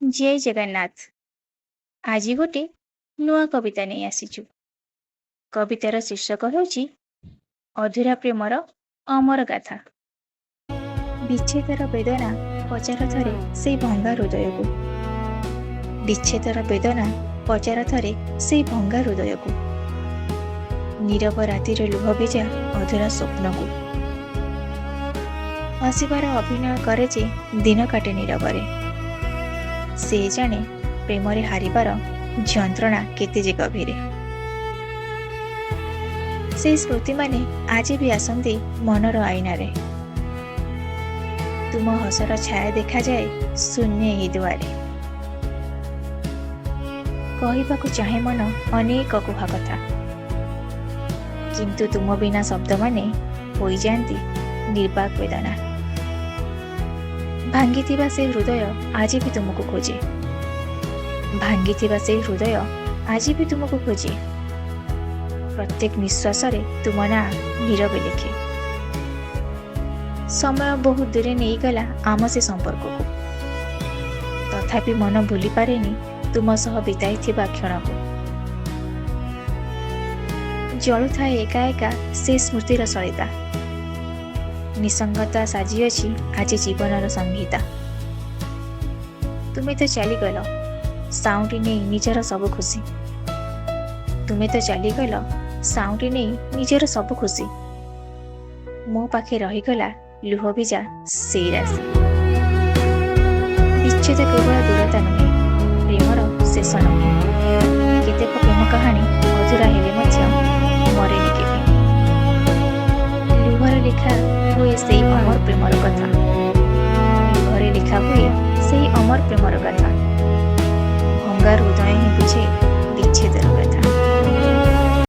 जय जगन्नाथ। ଆଜି ଗୋଟେ ନୂଆ କବିତା ନେଇ ଆସିଛୁ। କବିତାର ଶୀର୍ଷକ ହେଉଛି ଅଧୁରା ପ୍ରେମର ଅମର ଗାଥା। ବିଚ୍ଛେଦର ବେଦନା ପଚାର ଥରେ ସେଇ ଭଙ୍ଗା ହୃଦୟକୁ। ବିଚ୍ଛେଦର ବେଦନା ପଚାର ଥରେ ସେଇ ଭଙ୍ଗା ହୃଦୟକୁ। ନୀରବ ରାତିରେ ଲୁହ ଭେଜା ଅଧୁରା ସ୍ୱପ୍ନକୁ। ହସିବାର ଅଭିନୟ କରେ ଯେ ଦିନ କାଟେ ନୀରବରେ। ସେ ଜାଣେ ପ୍ରେମରେ ହାରିବାର ଯନ୍ତ୍ରଣା କେତେ ଯେ ଗଭୀରେ। ସେହି ସ୍ମୃତିମାନେ ଆଜି ବି ଆସନ୍ତି ମନର ଆଇନାରେ। ତୁମ ହସର ଛାୟା ଦେଖାଯାଏ ଶୂନ୍ୟ ଏହି ଦୁଆରେ। କହିବାକୁ ଚାହେଁ ମନ ଅନେକ କୁହା କଥା, କିନ୍ତୁ ତୁମ ବିନା ଶବ୍ଦମାନେ ହୋଇଯାଆନ୍ତି ନିର୍ବାକ ବେଦନା। ଭାଙ୍ଗିଥିବା ସେ ହୃଦୟ ଆଜି ବି ତୁମକୁ ଖୋଜେ। ଭାଙ୍ଗିଥିବା ସେହି ହୃଦୟ ଆଜି ବି ତୁମକୁ ଖୋଜେ। ପ୍ରତ୍ୟେକ ନିଶ୍ୱାସରେ ତୁମ ନାଁ ନୀରବେ ଲେଖେ। ସମୟ ବହୁତ ଦୂରେ ନେଇଗଲା ଆମ ସେ ସମ୍ପର୍କକୁ, ତଥାପି ମନ ଭୁଲି ପାରେନି ତୁମ ସହ ବିତାଇଥିବା କ୍ଷଣକୁ। ଜଳୁଥାଏ ଏକା ଏକା ସେ ସ୍ମୃତିର ସଳିତା। ନିସଙ୍ଗତା ସାଜିଅଛି ଆଜି ଜୀବନର ସଂଗୀତା। ତୁମେ ତ ଚାଲିଗଲ ସାଉଁଟି ନେଇ ନିଜର ସବୁ ଖୁସି। ତୁମେ ତ ଚାଲିଗଲ ସାଉଁଟି ନେଇ ନିଜର ସବୁ ଖୁସି। ମୋ ପାଖେ ରହିଗଲା ଲୁହ ଭିଜା ସେଇ ରାଶି। ବିଚ୍ଛେଦ କେବଳ ଦୂରତା ନୁହେଁ, ପ୍ରେମର ଶେଷ ନୁହେଁ। କେତେକ ପ୍ରେମ କାହାଣୀ ଅଧୁରା ହେଲେ ମଧ୍ୟ ମରେନି କେବେ। ଲୁହରେ ଲେଖା ହୁଏ ସେଇ ଅମର ପ୍ରେମର କଥା। ଲୁହରେ ଲେଖା ହୁଏ ସେଇ ଅମର ପ୍ରେମର କଥା। ଭଙ୍ଗା ହୃଦୟ ହିଁ ବୁଝେ ବିଚ୍ଛେଦର